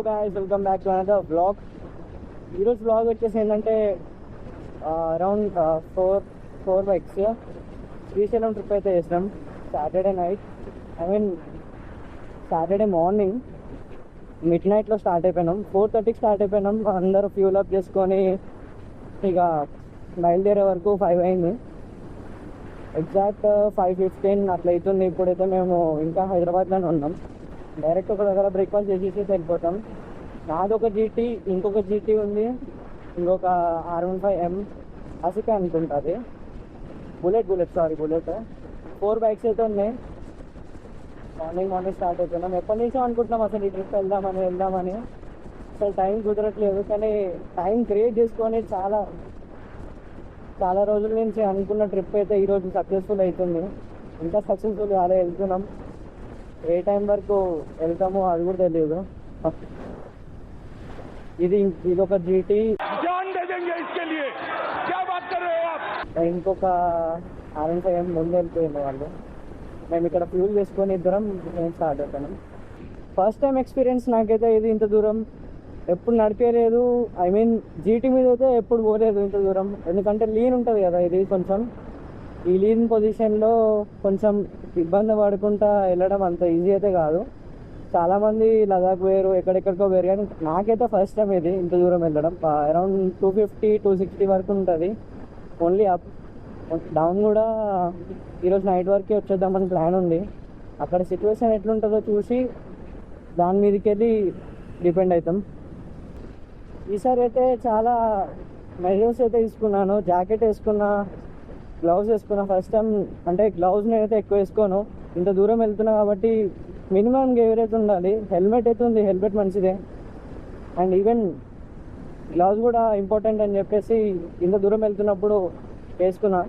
guys, welcome back to another vlog. ఈరోజు vlog వచ్చేసి ఏంటంటే అరౌండ్ 4 బైక్స్ శ్రీశైలం ట్రిప్ అయితే చేసినాం. Saturday night, Saturday morning mid నైట్లో స్టార్ట్ అయిపోయినాం. 4:30కి స్టార్ట్ అయిపోయినాం. అందరూ ఫ్యూల్ అప్ చేసుకొని ఇక బయలుదేరే వరకు 5 అయింది. ఎగ్జాక్ట్ 5:15 అట్లా అవుతుంది. ఇప్పుడైతే మేము ఇంకా హైదరాబాద్లోనే ఉన్నాం. డైరెక్ట్ ఒక దగ్గర బ్రేక్ఫాస్ట్ చేసేసి వెళ్ళిపోతాం. నాదొక జీటీ, ఇంకొక జీటీ ఉంది, ఇంకొక R15M అసికా అనుకుంటుంది. బుల్లెట్ 4 బైక్స్ అయితే ఉన్నాయి. మార్నింగ్ స్టార్ట్ అయిపోయినాం. ఎప్పటి నుంచో అనుకుంటున్నాం అసలు ఈ ట్రిప్ వెళ్దామని. అసలు టైం కుదరట్లేదు, కానీ టైం క్రియేట్ చేసుకొని చాలా రోజుల నుంచి అనుకున్న ట్రిప్ అయితే ఈరోజు సక్సెస్ఫుల్ అవుతుంది. ఇంకా సక్సెస్ఫుల్ అలా వెళ్తున్నాం. ఏ టైం వరకు వెళ్తామో అది కూడా తెలియదు. ఇది ఒక జీటీ, ఇంకొక R15M ముందు వెళ్ళిపోయింది వాళ్ళు. మేము ఇక్కడ ఫ్యూల్ చేసుకొని ఇద్దరం స్టార్ట్ అవుతాం. ఫస్ట్ టైం ఎక్స్పీరియన్స్ నాకైతే. ఇది ఇంత దూరం ఎప్పుడు నడిపేయలేదు. జీటీ మీద అయితే ఎప్పుడు పోలేదు ఇంత దూరం. ఎందుకంటే లీన్ ఉంటుంది కదా, ఇది కొంచెం ఈ లీన్ పొజిషన్లో కొంచెం ఇబ్బంది పడుకుంటా వెళ్ళడం అంత ఈజీ అయితే కాదు. చాలామంది లదాఖ్ పోయారు, ఎక్కడెక్కడికో పోయారు, కానీ నాకైతే ఫస్ట్ టైం ఇది ఇంత దూరం వెళ్ళడం. అరౌండ్ 250-260 వరకు ఉంటుంది ఓన్లీ అప్. డౌన్ కూడా ఈరోజు నైట్ వరకే వచ్చేద్దామని ప్లాన్ ఉంది. అక్కడ సిచ్యువేషన్ ఎట్లుంటుందో చూసి దాని మీదకి వెళ్ళి డిపెండ్ అవుతాం. ఈసారి అయితే చాలా మెజర్స్ అయితే తీసుకున్నాను. జాకెట్ వేసుకున్నా, గ్లౌజ్ వేసుకున్నా. ఫస్ట్ టైం అంటే గ్లౌజ్ నేనైతే ఎక్కువ వేసుకోను. ఇంత దూరం వెళ్తున్నా కాబట్టి మినిమం ఎవరైతే ఉండాలి. హెల్మెట్ అయితే ఉంది, హెల్మెట్ మంచిదే. అండ్ ఈవెన్ గ్లౌజ్ కూడా ఇంపార్టెంట్ అని చెప్పేసి ఇంత దూరం వెళ్తున్నప్పుడు వేసుకున్నా.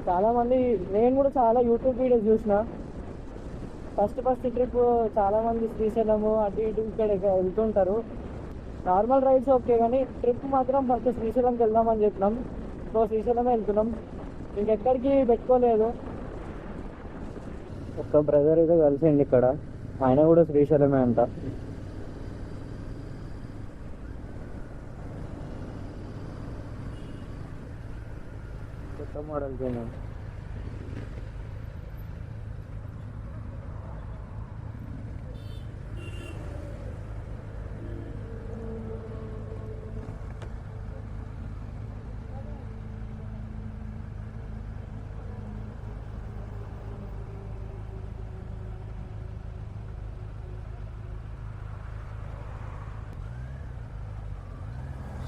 చాలామంది, నేను కూడా చాలా యూట్యూబ్ వీడియోస్ చూసిన. ఫస్ట్ ట్రిప్ చాలామంది శ్రీశైలము అటు ఇటు ఇక్కడ వెళ్తుంటారు. నార్మల్ రైడ్స్ ఓకే, కానీ ట్రిప్ మాత్రం ఫస్ట్ శ్రీశైలంకి వెళ్దామని చెప్పినాం. సో శ్రీశైలమే వెళ్తున్నాం, ఇంకెక్కడికి పెట్టుకోలేదు. ఒక బ్రదర్ అయితే కలిసిండి ఇక్కడ, ఆయన కూడా శ్రీశైలమే అంట. కొత్త మోడల్ పోయినాం.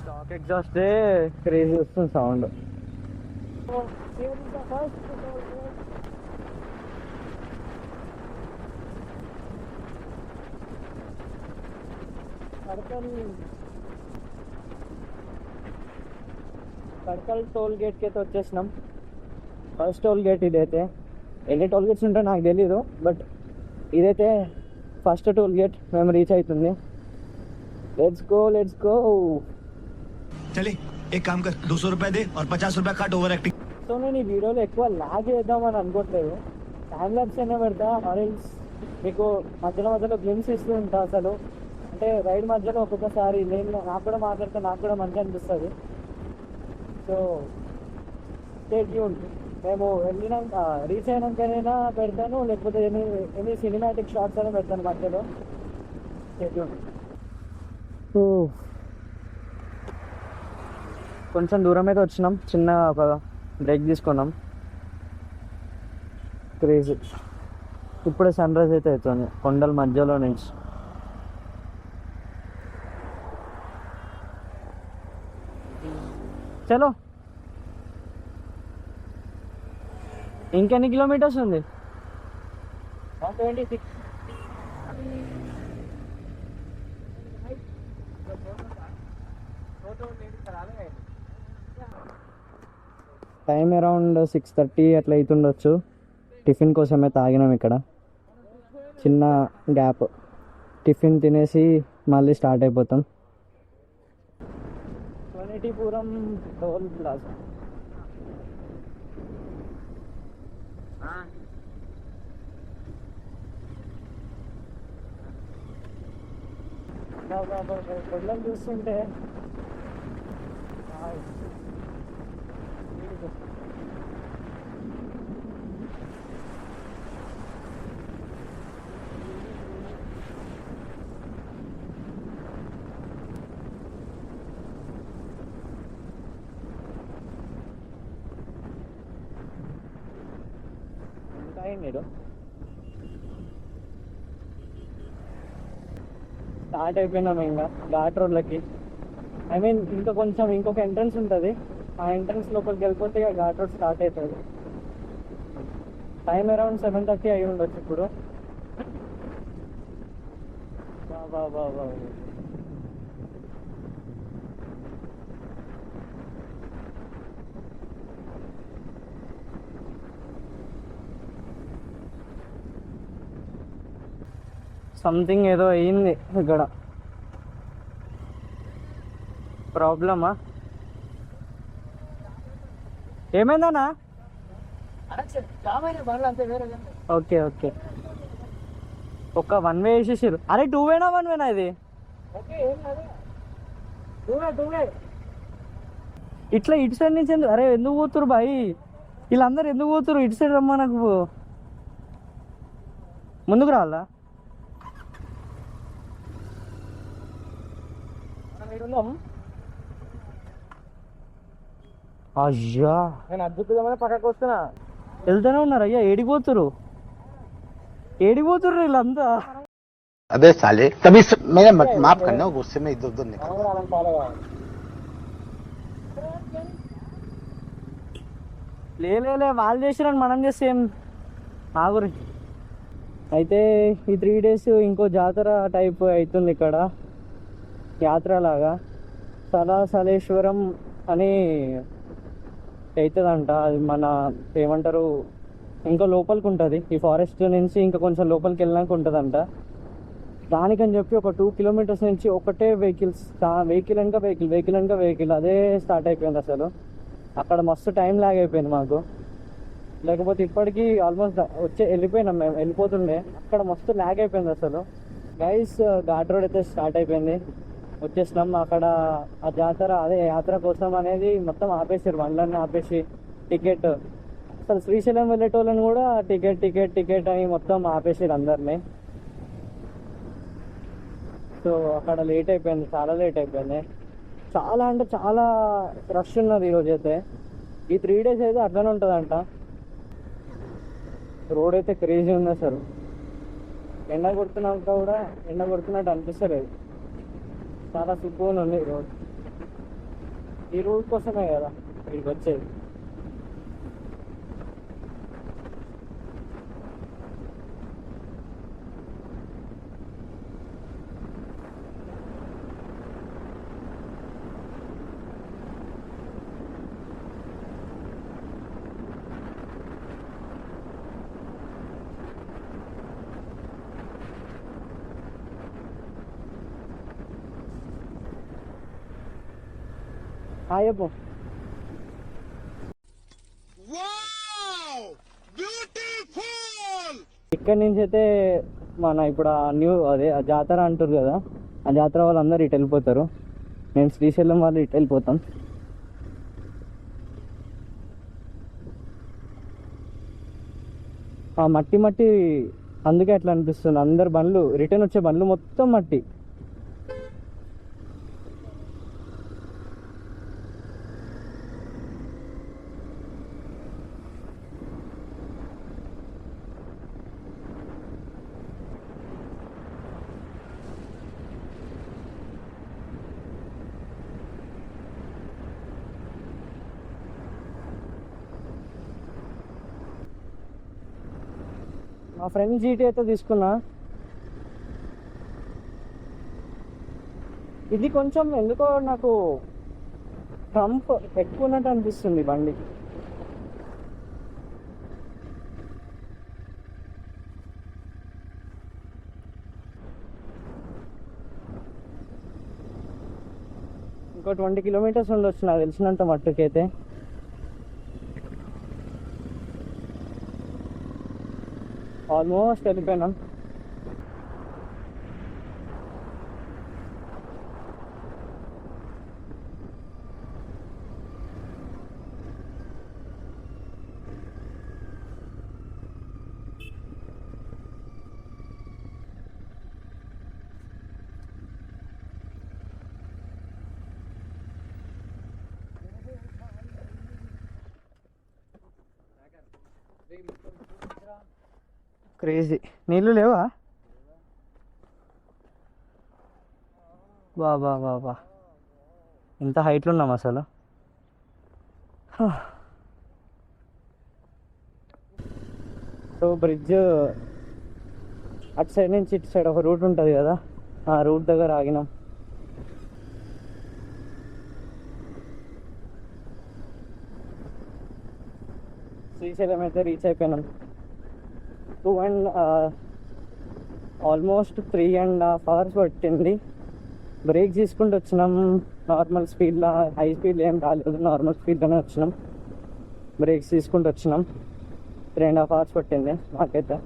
స్టాక్ ఎగ్జాస్ట్ క్రేజీ వస్తుంది సౌండ్. కడకల్ టోల్ గేట్కి అయితే వచ్చేసినాం. ఫస్ట్ టోల్ గేట్ ఇదైతే. ఎన్ని టోల్ గేట్స్ ఉంటాయో నాకు తెలీదు, బట్ ఇదైతే ఫస్ట్ టోల్ గేట్. మేము రీచ్ అవుతుంది. Let's go. चले एक काम कर 200 रुपए दे और 50 रुपए काट ओवर एक्टिंग. సో నేను ఈ వీడియోలో ఎక్కువ లాగ్ చేద్దామని అనుకోవట్లేదు. టైం ల్యాప్స్ అయినా పెడతా, ఆరెంజ్ మీకు మధ్యలో గ్లిమ్స్ ఇస్తూ ఉంటా. అసలు అంటే రైడ్ మధ్యలో ఒక్కొక్కసారి నాకు కూడా మాట్లాడితే నాకు కూడా మంచిగా అనిపిస్తుంది. So stay tune. మేము రీచ్ అయినాకైనా పెడతాను, లేకపోతే ఎన్ని సినిమాటిక్ షార్ట్స్ అయినా పెడతాను మధ్యలో. Stay tune. కొంచెం దూరం అయితే వచ్చినాం. చిన్న ఒక బ్రేక్ తీసుకున్నాం. క్రేజీ. ఇప్పుడే సన్ రైజ్ అయితే అవుతుంది కొండల మధ్యలో నుంచి. చలో, ఇంకెన్ని కిలోమీటర్స్ ఉంది? 126. టైం అరౌండ్ 6:30 అట్లా అవుతుండొచ్చు. టిఫిన్ కోసమే తాగినాం ఇక్కడ. చిన్న గ్యాప్, టిఫిన్ తినేసి మళ్ళీ స్టార్ట్ అయిపోతాం. స్వనిటిపురం టోల్ ప్లాజా. కొండలు చూస్తుంటే మీరు స్టార్ట్ అయిపోయినాము ఇంకా ఘాట్ రోడ్లకి. ఐ మీన్ ఇంకా కొంచెం ఇంకొక ఎంట్రన్స్ ఉంటుంది, ఆ ఎంట్రన్స్ లోపలికి వెళ్ళిపోతే ఇక ఘాట్ రోడ్ స్టార్ట్ అవుతుంది. టైం అరౌండ్ 7:30 అయి ఉండొచ్చు ఇప్పుడు. బా సంథింగ్ ఏదో అయింది ఇక్కడ. ప్రాబ్లమా? ఏమైందన్నా? ఓకే ఓకే, ఒక 1 వే వేసేసారు. అరే 2 వేనా 1 వేనా ఇది? ఇట్లా ఇటు సైడ్ నుంచి అరే ఎందుకు పోతురు బాయ్? వీళ్ళందరూ ఎందుకు పోతురు? ఇటు సైడ్ రమ్మా, నాకు ముందుకు రావాలా? అయ్యా నేను అద్భుతమైన పక్కకు వస్తున్నా. వెళ్తూనే ఉన్నారు అయ్యా. ఏడిపోతురు వీళ్ళంతా? अबे साले तभी मेरा माफ करना, गुस्से में इधर उधर निकल. లే వాళ్ళు చేసిరని మనం చేస్తే ఏం ఆగురి. అయితే ఈ 3 days ఇంకో జాతర టైప్ అవుతుంది ఇక్కడ, యాత్ర లాగా. సలేశ్వరం అని అవుతుందంట. అది మన ఏమంటారు, ఇంకా లోపలికి ఉంటుంది. ఈ ఫారెస్ట్ నుంచి ఇంకా కొంచెం లోపలికి వెళ్ళినాక ఉంటుందంట. దానికని చెప్పి ఒక 2 kilometers నుంచి ఒకటే వెహికల్ వెహికల్ అదే స్టార్ట్ అయిపోయింది. అసలు అక్కడ మస్తు టైం లాగ్ అయిపోయింది మాకు. లేకపోతే ఇప్పటికీ ఆల్మోస్ట్ వెళ్ళిపోయినాం మేము, వెళ్ళిపోతుండే. అక్కడ మస్తు లాగ్ అయిపోయింది అసలు. గైస్ ఘాట్ రోడ్ అయితే స్టార్ట్ అయిపోయింది, వచ్చేసినాం. అక్కడ ఆ జాతర అదే యాత్ర కోసం అనేది మొత్తం ఆపేసారు, బండ్లన్నీ ఆపేసి టికెట్. అసలు శ్రీశైలం వెళ్ళేటోళ్ళని కూడా టికెట్ అని మొత్తం ఆపేసారు అందరినీ. సో అక్కడ లేట్ అయిపోయింది, చాలా లేట్ అయిపోయింది. చాలా అంటే చాలా రష్ ఉన్నది ఈరోజు అయితే. ఈ 3 days అయితే అట్లనే ఉంటుందంట. రోడ్ అయితే క్రేజీ ఉంది అసలు. ఎండ కొడుతున్నట్టు అనిపిస్తలేదు. చాలా సుకూన్ ఉంది రోడ్. ఈ రోడ్ కోసమే కదా ఇక్కడికి వచ్చేది. చెప్పు. ఇక్కడి నుంచి అయితే మన ఇప్పుడు ఆ జాతర అంటారు కదా, ఆ జాతర వాళ్ళందరూ ఇటు వెళ్ళిపోతారు. మేము శ్రీశైలం వాళ్ళు ఇటు వెళ్ళిపోతాం. ఆ మట్టి అందుకే అట్లా అనిపిస్తుంది. అందరు బండ్లు రిటర్న్ వచ్చే బండ్లు మొత్తం మట్టి. మా ఫ్రెండ్ జీటీ అయితే తీసుకున్నా. ఇది కొంచెం ఎందుకో నాకు ట్రంప్ ఎక్కువ ఉన్నట్టు అనిపిస్తుంది బండి. ఇంకో 20 kilometers ఉండొచ్చు నాకు తెలిసినంత మట్టుకైతే. ఆల్మోస్ట్ వెళ్ళిపోయినాం. క్రేజీ. నీళ్ళు లేవా? బాబా బాబా, ఇంత హైట్లో ఉన్నాం అసలు. సో బ్రిడ్జ్ అటు సైడ్ నుంచి ఇటు సైడ్ ఒక రూట్ ఉంటుంది కదా, ఆ రూట్ దగ్గర ఆగినాం. శ్రీశైలం అయితే రీచ్ అయిపోయినాం. ఆల్మోస్ట్ 3.5 hours పట్టింది. బ్రేక్ తీసుకుంటూ వచ్చినాం. నార్మల్ స్పీడ్లో, హై స్పీడ్లో ఏం రాలేదు, నార్మల్ స్పీడ్లోనే వచ్చినాం. బ్రేక్స్ తీసుకుంటూ వచ్చినాం. 3.5 hours పట్టింది మాకైతే.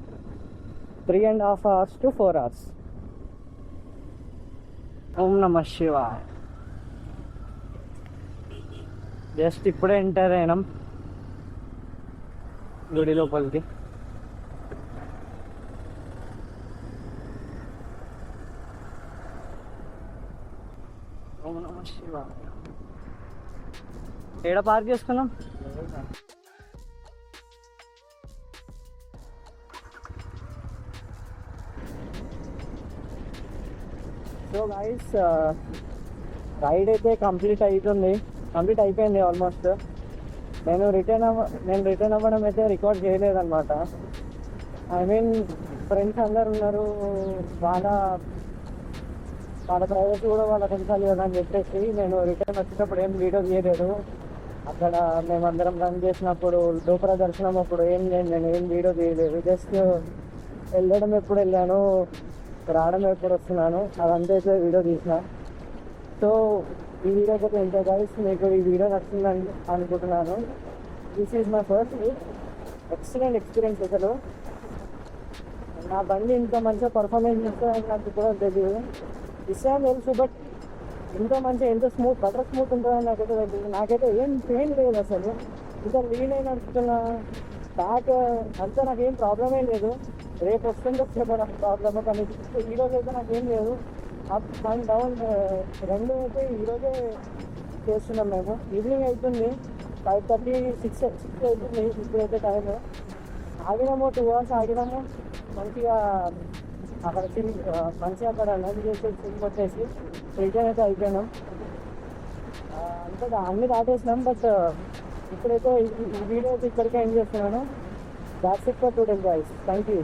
3.5 hours to 4 hours. ఓం నమః శివాయ. జస్ట్ ఇప్పుడే ఎంటర్ అయినాం గుడి లోపలికి. ఓం నమః శివాయ. ఏడ పార్క్ చేసుకున్నాం? సో గైస్, రైడ్ అయితే కంప్లీట్ అయిపోయింది ఆల్మోస్ట్. నేను రిటర్న్ అవ్వడం అయితే రికార్డ్ చేయలేదన్నమాట. ఐ మీన్ ఫ్రెండ్స్ అందరు ఉన్నారు, వాళ్ళ ప్రైవసీ కూడా వాళ్ళకి ఉంచాలి కదా అని చెప్పేసి నేను రిటర్న్ వచ్చేటప్పుడు ఏం వీడియో తీయలేదు. అక్కడ మేమందరం రన్ చేసినప్పుడు, లోపల దర్శనం అప్పుడు నేను ఏం వీడియో తీయలేదు. జస్ట్ వెళ్ళడం ఎప్పుడు వెళ్ళాను, రావడం ఎప్పుడు వస్తున్నాను, అదంతా అయితే వీడియో తీసిన. సో ఈ వీడియో అయితే ఎంత గైస్, మీకు ఈ వీడియో నచ్చిందని అనుకుంటున్నాను. This is my first excellent experience. అసలు నా బండి ఇంత మంచిగా పర్ఫార్మెన్స్ ఇస్తుందని నాకు కూడా తెలియదు. ఇస్తాను తెలుసు, బట్ ఇంత మంచిగా, ఎంత బటర్ స్మూత్ ఉంటుందని నాకైతే తెలియదు. నాకైతే ఏం పెయిన్ లేదు అసలు. ఇంకా లీన్ అయిన నడుస్తున్నా, బ్యాక్ అంతా నాకేం ప్రాబ్లమే లేదు. రేపు వస్తుందో ప్రాబ్లమ్, కానీ ఈరోజు అయితే నాకేం లేదు. అప్ అండ్ డౌన్ రెండు అయితే ఈరోజే చేస్తున్నాం మేము. ఈవినింగ్ అవుతుంది, 5:30, 6 అవుతుంది ఇప్పుడైతే టైం. ఆగినాము 2 hours ఆగినాము. మంచిగా అక్కడ మంచిగా అక్కడ లంచ్ చేసి సిమ్ కొట్టేసి రిటర్న్ అయితే అయిపోయినాం. అంతా అన్నీ దాటేసినాం. బట్ ఇప్పుడైతే ఈ వీడియో అయితే ఇక్కడికే ఎండ్ చేస్తున్నాను. That's it for today guys. Thank you.